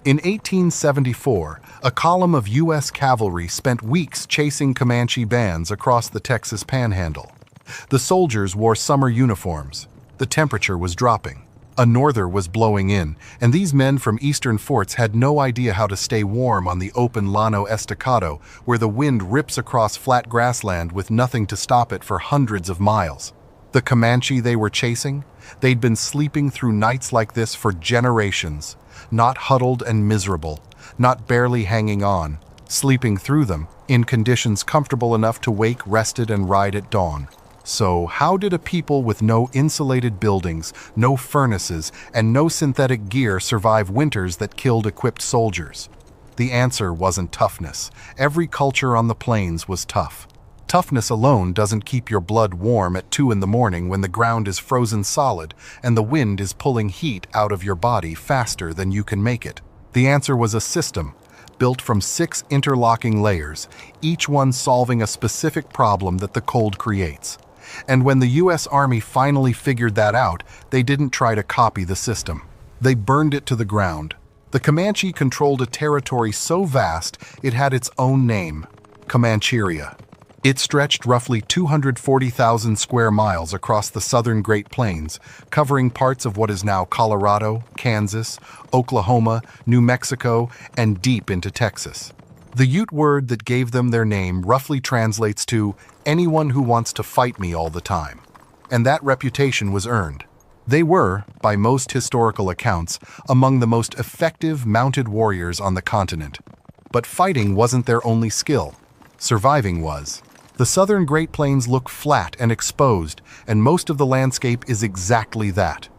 In 1874, a column of U.S. cavalry spent weeks chasing Comanche bands across the Texas Panhandle. The soldiers wore summer uniforms. The temperature was dropping. A norther was blowing in, and these men from eastern forts had no idea how to stay warm on the open Llano Estacado, where the wind rips across flat grassland with nothing to stop it for hundreds of miles. The Comanche they were chasing? They'd been sleeping through nights like this for generations, not huddled and miserable, not barely hanging on, sleeping through them in conditions comfortable enough to wake rested and ride at dawn. So how did a people with no insulated buildings, no furnaces, and no synthetic gear survive winters that killed equipped soldiers? The answer wasn't toughness. Every culture on the plains was tough. Toughness alone doesn't keep your blood warm at 2 in the morning when the ground is frozen solid and the wind is pulling heat out of your body faster than you can make it. The answer was a system built from 6 interlocking layers, each one solving a specific problem that the cold creates. And when the U.S. Army finally figured that out, they didn't try to copy the system. They burned it to the ground. The Comanche controlled a territory so vast it had its own name, Comancheria. It stretched roughly 240,000 square miles across the southern Great Plains, covering parts of what is now Colorado, Kansas, Oklahoma, New Mexico, and deep into Texas. The Ute word that gave them their name roughly translates to anyone who wants to fight me all the time. And that reputation was earned. They were, by most historical accounts, among the most effective mounted warriors on the continent. But fighting wasn't their only skill. Surviving was. The southern Great Plains look flat and exposed, and most of the landscape is exactly that.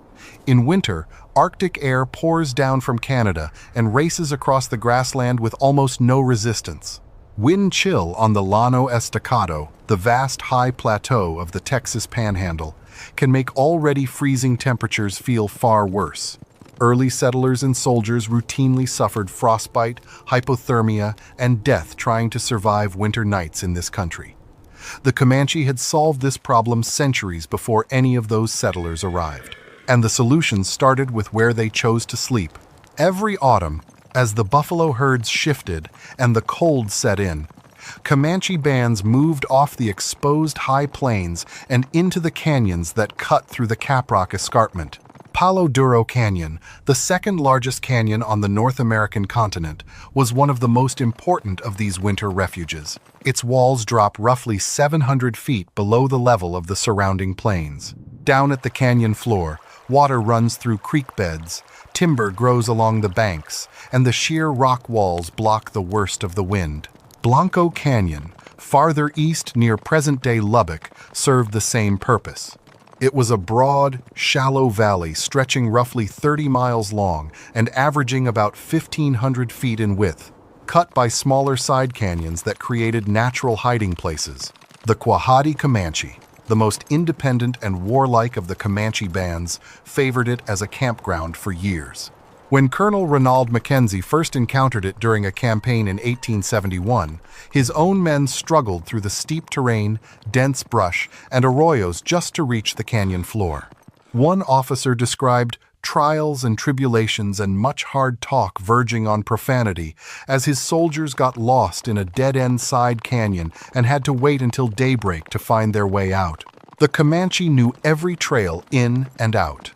In winter, Arctic air pours down from Canada and races across the grassland with almost no resistance. Wind chill on the Llano Estacado, the vast high plateau of the Texas Panhandle, can make already freezing temperatures feel far worse. Early settlers and soldiers routinely suffered frostbite, hypothermia, and death trying to survive winter nights in this country. The Comanche had solved this problem centuries before any of those settlers arrived. And the solution started with where they chose to sleep. Every autumn, as the buffalo herds shifted and the cold set in, Comanche bands moved off the exposed high plains and into the canyons that cut through the Caprock Escarpment. Palo Duro Canyon, the second largest canyon on the North American continent, was one of the most important of these winter refuges. Its walls drop roughly 700 feet below the level of the surrounding plains. Down at the canyon floor, water runs through creek beds, timber grows along the banks, and the sheer rock walls block the worst of the wind. Blanco Canyon, farther east near present-day Lubbock, served the same purpose. It was a broad, shallow valley stretching roughly 30 miles long and averaging about 1,500 feet in width, cut by smaller side canyons that created natural hiding places. The Quahati Comanche, the most independent and warlike of the Comanche bands, favored it as a campground for years. When Colonel Ranald Mackenzie first encountered it during a campaign in 1871, his own men struggled through the steep terrain, dense brush, and arroyos just to reach the canyon floor. One officer described trials and tribulations and much hard talk verging on profanity as his soldiers got lost in a dead-end side canyon and had to wait until daybreak to find their way out. The Comanche knew every trail in and out.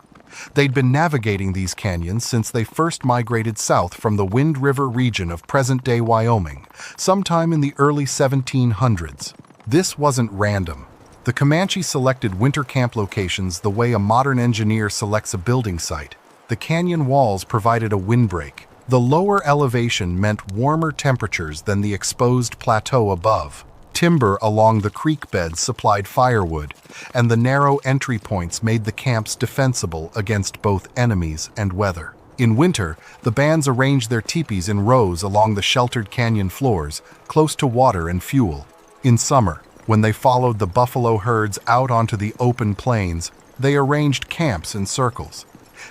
They'd been navigating these canyons since they first migrated south from the Wind River region of present-day Wyoming, sometime in the early 1700s. This wasn't random. The Comanche selected winter camp locations the way a modern engineer selects a building site. The canyon walls provided a windbreak. The lower elevation meant warmer temperatures than the exposed plateau above. Timber along the creek beds supplied firewood, and the narrow entry points made the camps defensible against both enemies and weather. In winter, the bands arranged their teepees in rows along the sheltered canyon floors, close to water and fuel. In summer, when they followed the buffalo herds out onto the open plains, they arranged camps in circles.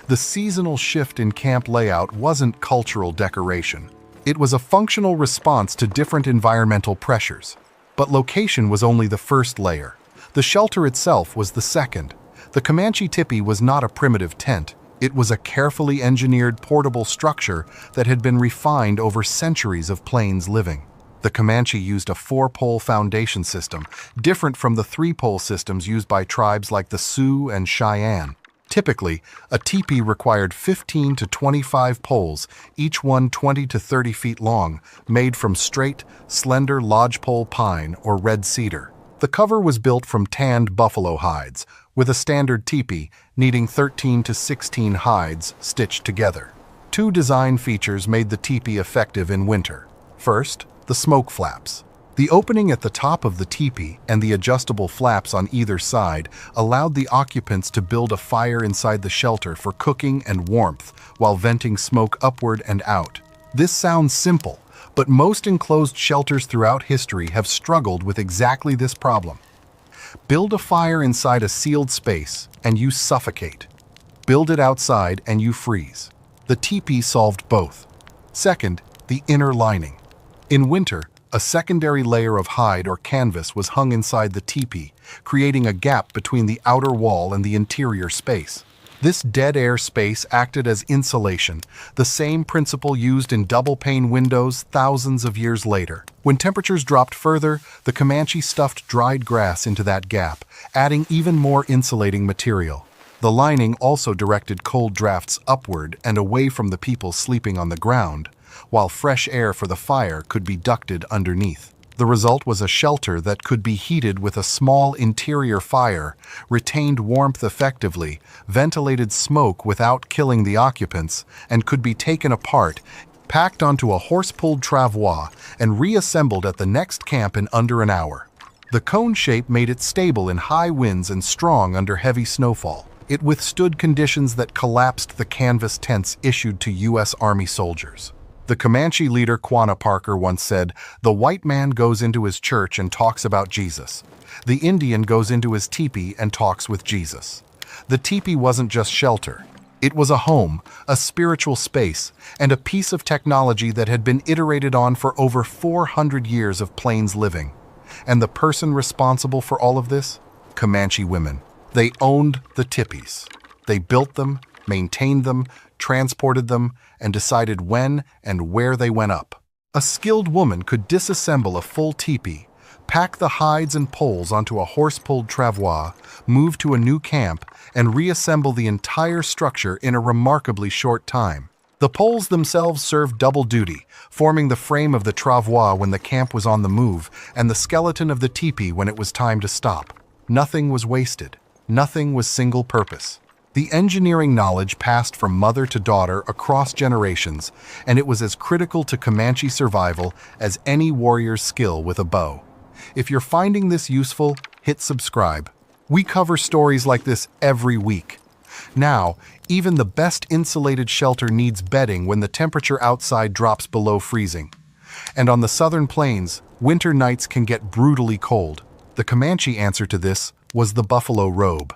The seasonal shift in camp layout wasn't cultural decoration. It was a functional response to different environmental pressures. But location was only the first layer. The shelter itself was the second. The Comanche tipi was not a primitive tent. It was a carefully engineered portable structure that had been refined over centuries of plains living. The Comanche used a 4-pole foundation system, different from the 3-pole systems used by tribes like the Sioux and Cheyenne. Typically, a teepee required 15 to 25 poles, each one 20 to 30 feet long, made from straight, slender lodgepole pine or red cedar. The cover was built from tanned buffalo hides, with a standard teepee needing 13 to 16 hides stitched together. 2 design features made the teepee effective in winter. First, the smoke flaps. The opening at the top of the teepee and the adjustable flaps on either side allowed the occupants to build a fire inside the shelter for cooking and warmth while venting smoke upward and out. This sounds simple, but most enclosed shelters throughout history have struggled with exactly this problem. Build a fire inside a sealed space and you suffocate. Build it outside and you freeze. The teepee solved both. Second, the inner lining. In winter, a secondary layer of hide or canvas was hung inside the teepee, creating a gap between the outer wall and the interior space. This dead air space acted as insulation, the same principle used in double-pane windows thousands of years later. When temperatures dropped further, the Comanche stuffed dried grass into that gap, adding even more insulating material. The lining also directed cold drafts upward and away from the people sleeping on the ground, while fresh air for the fire could be ducted underneath. The result was a shelter that could be heated with a small interior fire, retained warmth effectively, ventilated smoke without killing the occupants, and could be taken apart, packed onto a horse-pulled travois, and reassembled at the next camp in under an hour. The cone shape made it stable in high winds and strong under heavy snowfall. It withstood conditions that collapsed the canvas tents issued to U.S. Army soldiers. The Comanche leader Quanah Parker once said, "The white man goes into his church and talks about Jesus. The Indian goes into his teepee and talks with Jesus." The teepee wasn't just shelter. It was a home, a spiritual space, and a piece of technology that had been iterated on for over 400 years of plains living. And the person responsible for all of this? Comanche women. They owned the teepees. They built them, maintained them, transported them, and decided when and where they went up. A skilled woman could disassemble a full teepee, pack the hides and poles onto a horse-pulled travois, move to a new camp, and reassemble the entire structure in a remarkably short time. The poles themselves served double duty, forming the frame of the travois when the camp was on the move, and the skeleton of the teepee when it was time to stop. Nothing was wasted. Nothing was single purpose. The engineering knowledge passed from mother to daughter across generations, and it was as critical to Comanche survival as any warrior's skill with a bow. If you're finding this useful, hit subscribe. We cover stories like this every week. Now, even the best insulated shelter needs bedding when the temperature outside drops below freezing. And on the southern plains, winter nights can get brutally cold. The Comanche answer to this was the buffalo robe.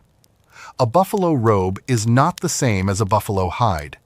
A buffalo robe is not the same as a buffalo hide.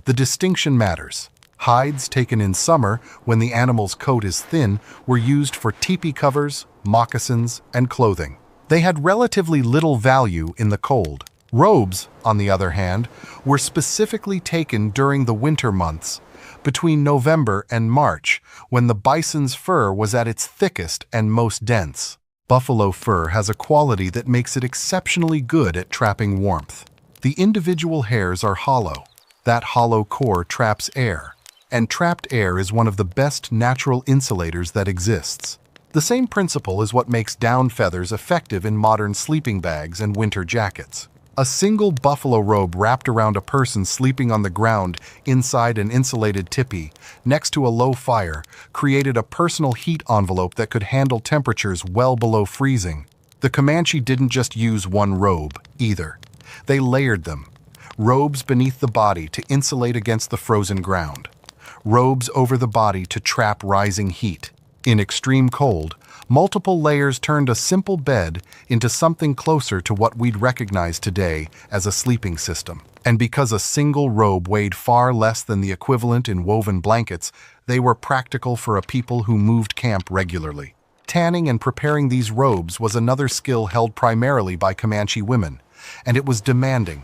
The distinction matters. Hides taken in summer, when the animal's coat is thin, were used for teepee covers, moccasins, and clothing. They had relatively little value in the cold. Robes, on the other hand, were specifically taken during the winter months, between November and March, when the bison's fur was at its thickest and most dense. Buffalo fur has a quality that makes it exceptionally good at trapping warmth. The individual hairs are hollow. That hollow core traps air, and trapped air is one of the best natural insulators that exists. The same principle is what makes down feathers effective in modern sleeping bags and winter jackets. A single buffalo robe wrapped around a person sleeping on the ground inside an insulated teepee, next to a low fire, created a personal heat envelope that could handle temperatures well below freezing. The Comanche didn't just use one robe, either. They layered them. Robes beneath the body to insulate against the frozen ground. Robes over the body to trap rising heat. In extreme cold, multiple layers turned a simple bed into something closer to what we'd recognize today as a sleeping system. And because a single robe weighed far less than the equivalent in woven blankets, they were practical for a people who moved camp regularly. Tanning and preparing these robes was another skill held primarily by Comanche women, and it was demanding.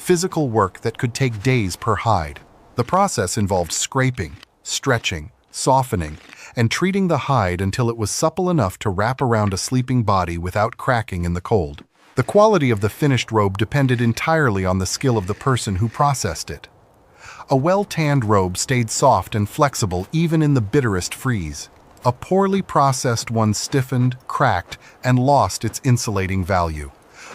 physical work that could take days per hide. The process involved scraping, stretching, softening, and treating the hide until it was supple enough to wrap around a sleeping body without cracking in the cold. The quality of the finished robe depended entirely on the skill of the person who processed it. A well-tanned robe stayed soft and flexible even in the bitterest freeze. A poorly processed one stiffened, cracked, and lost its insulating value.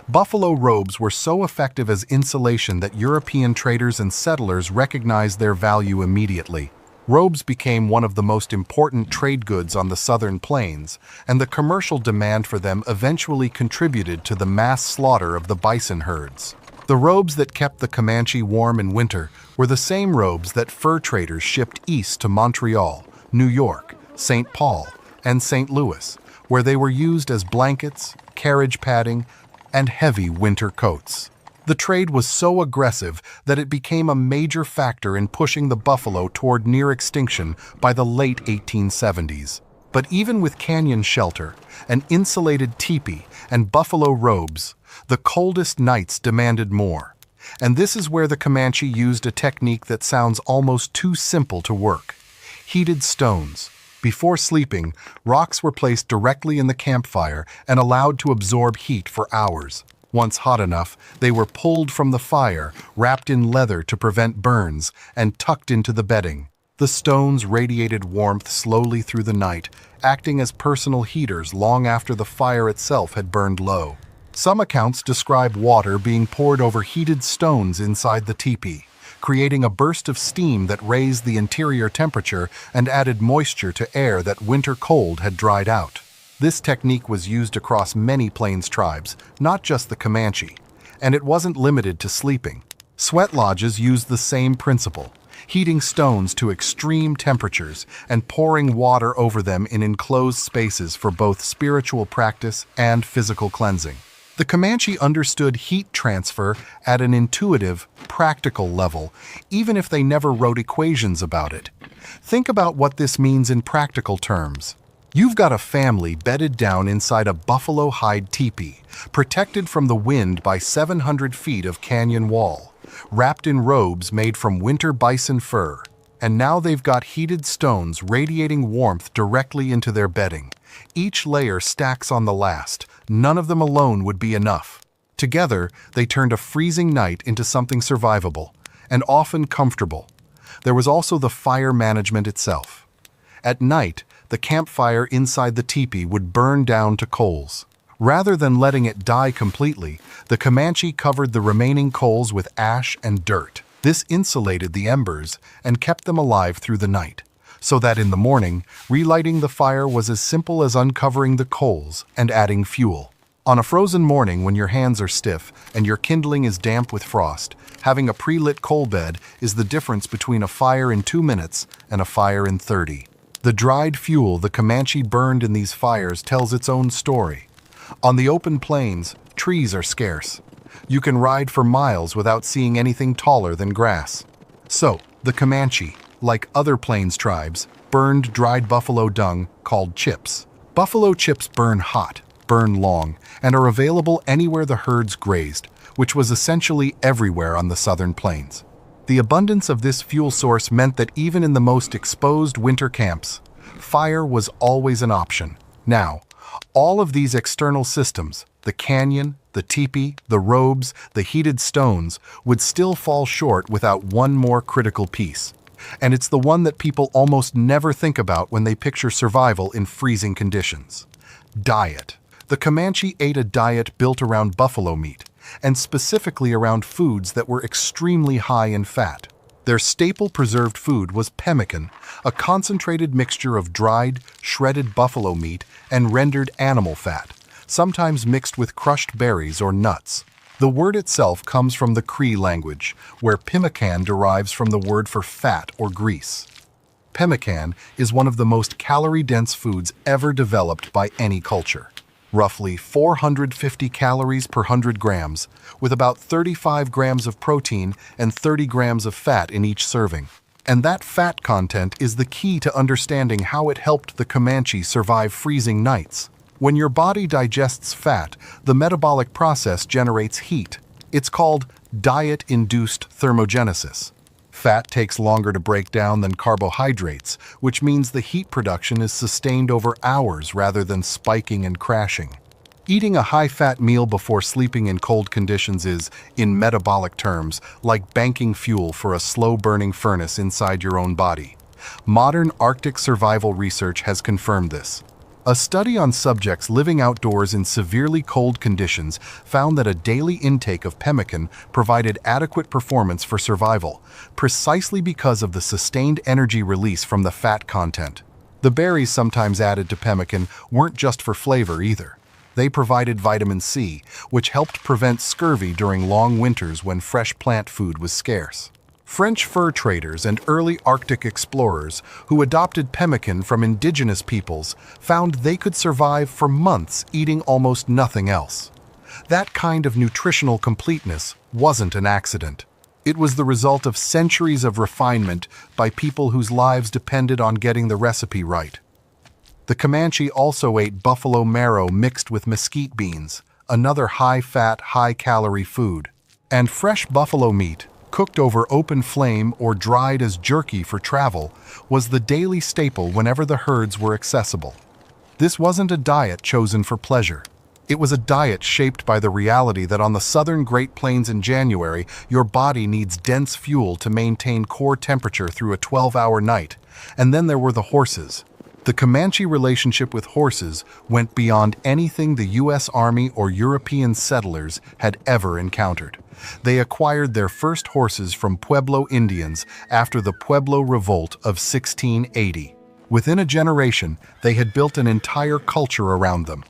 Buffalo robes were so effective as insulation that European traders and settlers recognized their value immediately. Robes became one of the most important trade goods on the southern plains, and the commercial demand for them eventually contributed to the mass slaughter of the bison herds. The robes that kept the Comanche warm in winter were the same robes that fur traders shipped east to Montreal, New York, St. Paul, and St. Louis, where they were used as blankets, carriage padding, and heavy winter coats. The trade was so aggressive that it became a major factor in pushing the buffalo toward near extinction by the late 1870s. But even with canyon shelter, an insulated teepee, and buffalo robes, the coldest nights demanded more. And this is where the Comanche used a technique that sounds almost too simple to work: heated stones. Before sleeping, rocks were placed directly in the campfire and allowed to absorb heat for hours. Once hot enough, they were pulled from the fire, wrapped in leather to prevent burns, and tucked into the bedding. The stones radiated warmth slowly through the night, acting as personal heaters long after the fire itself had burned low. Some accounts describe water being poured over heated stones inside the teepee, creating a burst of steam that raised the interior temperature and added moisture to air that winter cold had dried out. This technique was used across many plains tribes, not just the Comanche, and it wasn't limited to sleeping. Sweat lodges used the same principle, heating stones to extreme temperatures and pouring water over them in enclosed spaces for both spiritual practice and physical cleansing. The Comanche understood heat transfer at an intuitive, practical level, even if they never wrote equations about it. Think about what this means in practical terms. You've got a family bedded down inside a buffalo hide teepee, protected from the wind by 700 feet of canyon wall, wrapped in robes made from winter bison fur. And now they've got heated stones radiating warmth directly into their bedding. Each layer stacks on the last. None of them alone would be enough. Together, they turned a freezing night into something survivable, and often comfortable. There was also the fire management itself. At night, the campfire inside the teepee would burn down to coals. Rather than letting it die completely, the Comanche covered the remaining coals with ash and dirt. This insulated the embers and kept them alive through the night, so that in the morning, relighting the fire was as simple as uncovering the coals and adding fuel. On a frozen morning when your hands are stiff and your kindling is damp with frost, having a pre-lit coal bed is the difference between a fire in 2 minutes and a fire in 30. The dried fuel the Comanche burned in these fires tells its own story. On the open plains, trees are scarce. You can ride for miles without seeing anything taller than grass. So, the Comanche, like other plains tribes, burned dried buffalo dung called chips. Buffalo chips burn hot, burn long, and are available anywhere the herds grazed, which was essentially everywhere on the southern plains. The abundance of this fuel source meant that even in the most exposed winter camps, fire was always an option. Now, all of these external systems, the canyon, the teepee, the robes, the heated stones, would still fall short without one more critical piece. And it's the one that people almost never think about when they picture survival in freezing conditions: diet. The Comanche ate a diet built around buffalo meat, and specifically around foods that were extremely high in fat. Their staple preserved food was pemmican, a concentrated mixture of dried, shredded buffalo meat and rendered animal fat, sometimes mixed with crushed berries or nuts. The word itself comes from the Cree language, where pemmican derives from the word for fat or grease. Pemmican is one of the most calorie-dense foods ever developed by any culture. Roughly 450 calories per 100 grams, with about 35 grams of protein and 30 grams of fat in each serving. And that fat content is the key to understanding how it helped the Comanche survive freezing nights. When your body digests fat, the metabolic process generates heat. It's called diet-induced thermogenesis. Fat takes longer to break down than carbohydrates, which means the heat production is sustained over hours rather than spiking and crashing. Eating a high-fat meal before sleeping in cold conditions is, in metabolic terms, like banking fuel for a slow-burning furnace inside your own body. Modern Arctic survival research has confirmed this. A study on subjects living outdoors in severely cold conditions found that a daily intake of pemmican provided adequate performance for survival, precisely because of the sustained energy release from the fat content. The berries sometimes added to pemmican weren't just for flavor either. They provided vitamin C, which helped prevent scurvy during long winters when fresh plant food was scarce. French fur traders and early Arctic explorers who adopted pemmican from indigenous peoples found they could survive for months eating almost nothing else. That kind of nutritional completeness wasn't an accident. It was the result of centuries of refinement by people whose lives depended on getting the recipe right. The Comanche also ate buffalo marrow mixed with mesquite beans, another high-fat, high-calorie food, and fresh buffalo meat, cooked over open flame or dried as jerky for travel, was the daily staple whenever the herds were accessible. This wasn't a diet chosen for pleasure. It was a diet shaped by the reality that on the southern Great Plains in January, your body needs dense fuel to maintain core temperature through a 12-hour night. And then there were the horses. The Comanche relationship with horses went beyond anything the U.S. Army or European settlers had ever encountered. They acquired their first horses from Pueblo Indians after the Pueblo Revolt of 1680. Within a generation, they had built an entire culture around them.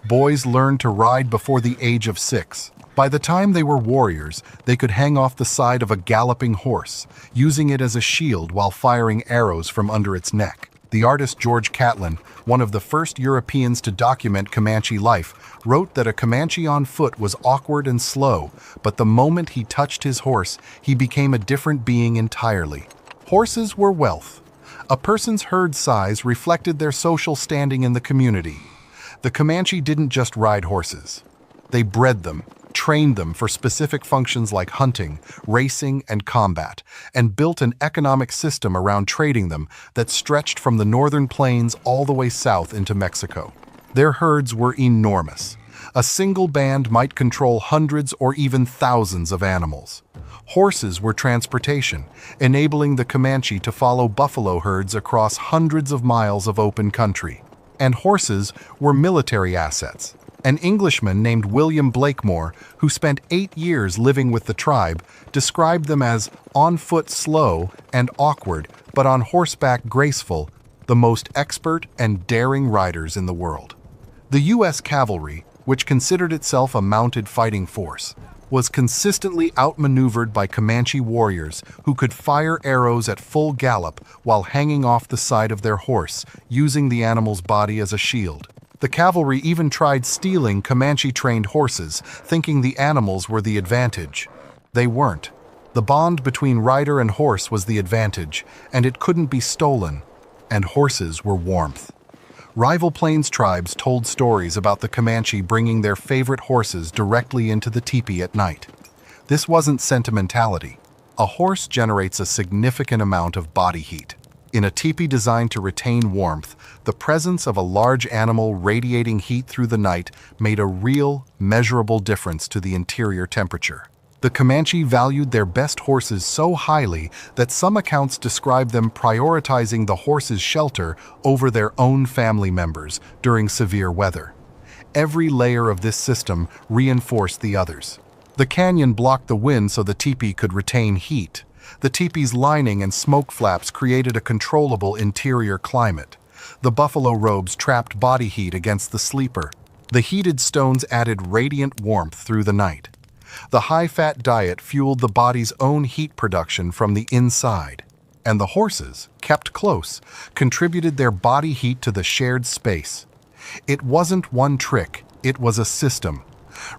Boys learned to ride before the age of 6. By the time they were warriors, they could hang off the side of a galloping horse, using it as a shield while firing arrows from under its neck. The artist George Catlin, one of the first Europeans to document Comanche life, wrote that a Comanche on foot was awkward and slow, but the moment he touched his horse, he became a different being entirely. Horses were wealth. A person's herd size reflected their social standing in the community. The Comanche didn't just ride horses. They bred them, trained them for specific functions like hunting, racing, and combat, and built an economic system around trading them that stretched from the northern plains all the way south into Mexico. Their herds were enormous. A single band might control hundreds or even thousands of animals. Horses were transportation, enabling the Comanche to follow buffalo herds across hundreds of miles of open country. And horses were military assets. An Englishman named William Blakemore, who spent 8 years living with the tribe, described them as on foot slow and awkward, but on horseback graceful, the most expert and daring riders in the world. The U.S. cavalry, which considered itself a mounted fighting force, was consistently outmaneuvered by Comanche warriors who could fire arrows at full gallop while hanging off the side of their horse, using the animal's body as a shield. The cavalry even tried stealing Comanche-trained horses, thinking the animals were the advantage. They weren't. The bond between rider and horse was the advantage, and it couldn't be stolen. And horses were warmth. Rival Plains tribes told stories about the Comanche bringing their favorite horses directly into the teepee at night. This wasn't sentimentality. A horse generates a significant amount of body heat. In a teepee designed to retain warmth, the presence of a large animal radiating heat through the night made a real, measurable difference to the interior temperature. The Comanche valued their best horses so highly that some accounts describe them prioritizing the horse's shelter over their own family members during severe weather. Every layer of this system reinforced the others. The canyon blocked the wind so the teepee could retain heat. The teepee's lining and smoke flaps created a controllable interior climate. The buffalo robes trapped body heat against the sleeper. The heated stones added radiant warmth through the night. The high-fat diet fueled the body's own heat production from the inside. And the horses, kept close, contributed their body heat to the shared space. It wasn't one trick, it was a system.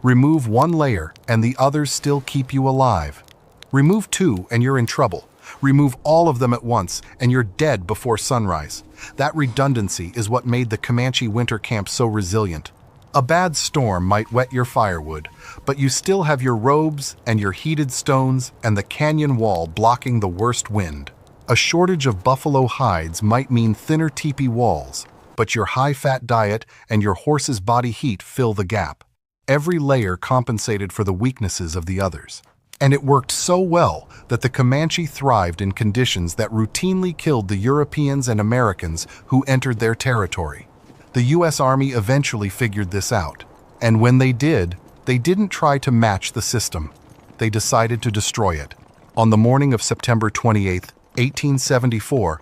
Remove one layer and the others still keep you alive. Remove 2 and you're in trouble. Remove all of them at once and you're dead before sunrise. That redundancy is what made the Comanche winter camp so resilient. A bad storm might wet your firewood, but you still have your robes and your heated stones and the canyon wall blocking the worst wind. A shortage of buffalo hides might mean thinner teepee walls, but your high-fat diet and your horse's body heat fill the gap. Every layer compensated for the weaknesses of the others. And it worked so well that the Comanche thrived in conditions that routinely killed the Europeans and Americans who entered their territory. The U.S. Army eventually figured this out, and when they did, they didn't try to match the system. They decided to destroy it. On the morning of September 28, 1874,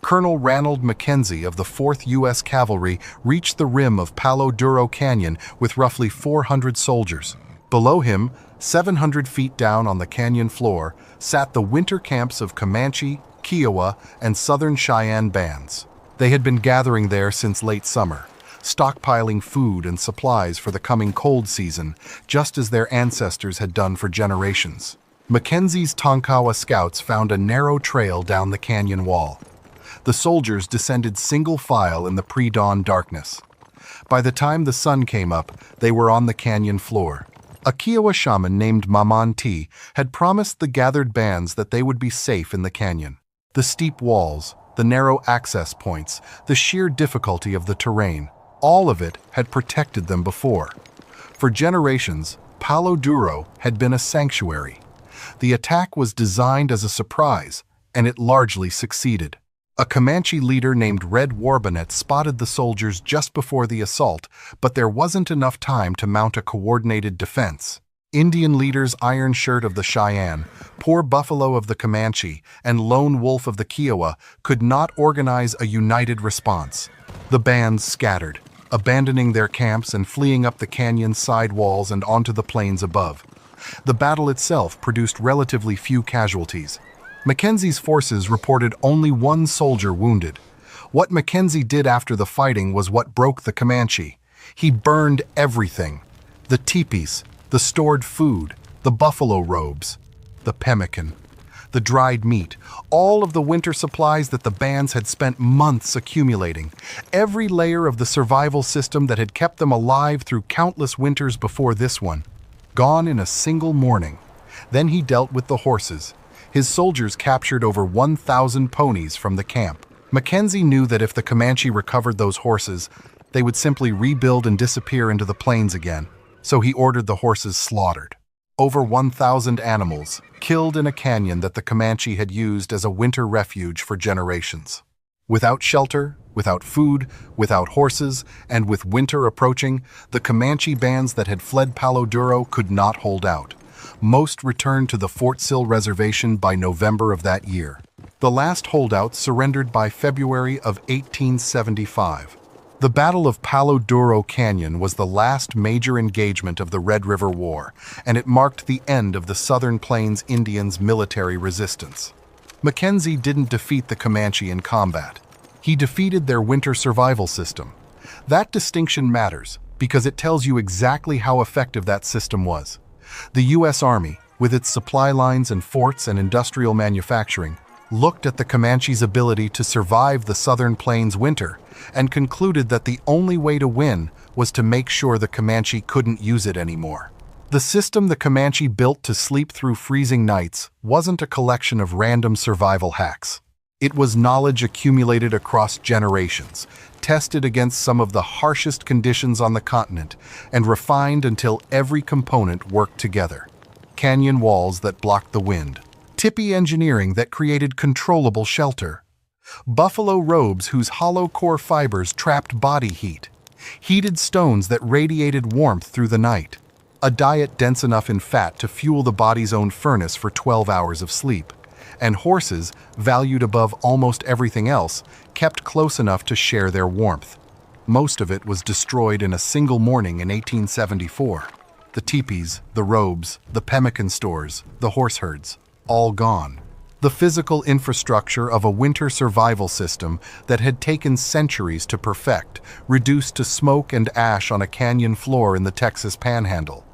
Colonel Ranald Mackenzie of the 4th U.S. Cavalry reached the rim of Palo Duro Canyon with roughly 400 soldiers. Below him, 700 feet down on the canyon floor, sat the winter camps of Comanche, Kiowa, and Southern Cheyenne bands. They had been gathering there since late summer, stockpiling food and supplies for the coming cold season, just as their ancestors had done for generations. Mackenzie's Tonkawa scouts found a narrow trail down the canyon wall. The soldiers descended single file in the pre-dawn darkness. By the time the sun came up, they were on the canyon floor. A Kiowa shaman named Maman had promised the gathered bands that they would be safe in the canyon. The steep walls, the narrow access points, the sheer difficulty of the terrain, all of it had protected them before. For generations, Palo Duro had been a sanctuary. The attack was designed as a surprise, and it largely succeeded. A Comanche leader named Red Warbanet spotted the soldiers just before the assault, but there wasn't enough time to mount a coordinated defense. Indian leaders Iron Shirt of the Cheyenne, Poor Buffalo of the Comanche, and Lone Wolf of the Kiowa could not organize a united response. The bands scattered, abandoning their camps and fleeing up the canyon's side walls and onto the plains above. The battle itself produced relatively few casualties. Mackenzie's forces reported only one soldier wounded. What Mackenzie did after the fighting was what broke the Comanche. He burned everything. The teepees, the stored food, the buffalo robes, the pemmican, the dried meat, all of the winter supplies that the bands had spent months accumulating, every layer of the survival system that had kept them alive through countless winters before this one, gone in a single morning. Then he dealt with the horses. His soldiers captured over 1,000 ponies from the camp. Mackenzie knew that if the Comanche recovered those horses, they would simply rebuild and disappear into the plains again, so he ordered the horses slaughtered. Over 1,000 animals, killed in a canyon that the Comanche had used as a winter refuge for generations. Without shelter, without food, without horses, and with winter approaching, the Comanche bands that had fled Palo Duro could not hold out. Most returned to the Fort Sill Reservation by November of that year. The last holdouts surrendered by February of 1875. The Battle of Palo Duro Canyon was the last major engagement of the Red River War, and it marked the end of the Southern Plains Indians' military resistance. Mackenzie didn't defeat the Comanche in combat. He defeated their winter survival system. That distinction matters because it tells you exactly how effective that system was. The U.S. Army, with its supply lines and forts and industrial manufacturing, looked at the Comanche's ability to survive the Southern Plains winter and concluded that the only way to win was to make sure the Comanche couldn't use it anymore. The system the Comanche built to sleep through freezing nights wasn't a collection of random survival hacks. It was knowledge accumulated across generations, tested against some of the harshest conditions on the continent, and refined until every component worked together. Canyon walls that blocked the wind, tippy engineering that created controllable shelter, buffalo robes whose hollow core fibers trapped body heat, heated stones that radiated warmth through the night, a diet dense enough in fat to fuel the body's own furnace for 12 hours of sleep, and horses, valued above almost everything else, kept close enough to share their warmth. Most of it was destroyed in a single morning in 1874. The teepees, the robes, the pemmican stores, the horse herds, all gone. The physical infrastructure of a winter survival system that had taken centuries to perfect, reduced to smoke and ash on a canyon floor in the Texas Panhandle.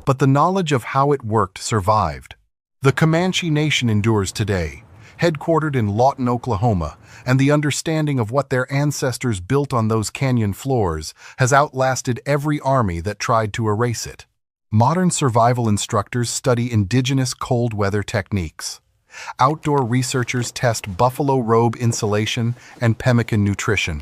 But the knowledge of how it worked survived. The Comanche Nation endures today, headquartered in Lawton, Oklahoma, and the understanding of what their ancestors built on those canyon floors has outlasted every army that tried to erase it. Modern survival instructors study indigenous cold weather techniques. Outdoor researchers test buffalo robe insulation and pemmican nutrition.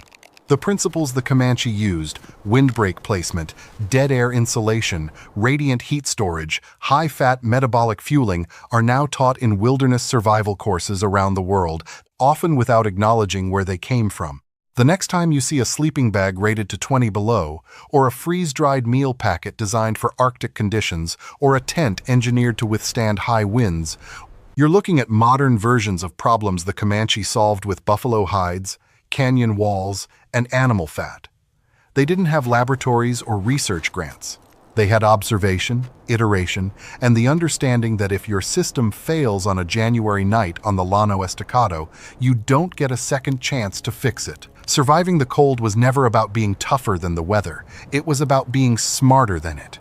The principles the Comanche used, windbreak placement, dead air insulation, radiant heat storage, high-fat metabolic fueling, are now taught in wilderness survival courses around the world, often without acknowledging where they came from. The next time you see a sleeping bag rated to 20 below, or a freeze-dried meal packet designed for Arctic conditions, or a tent engineered to withstand high winds, you're looking at modern versions of problems the Comanche solved with buffalo hides, canyon walls, and animal fat. They didn't have laboratories or research grants. They had observation, iteration, and the understanding that if your system fails on a January night on the Llano Estacado, you don't get a second chance to fix it. Surviving the cold was never about being tougher than the weather. It was about being smarter than it.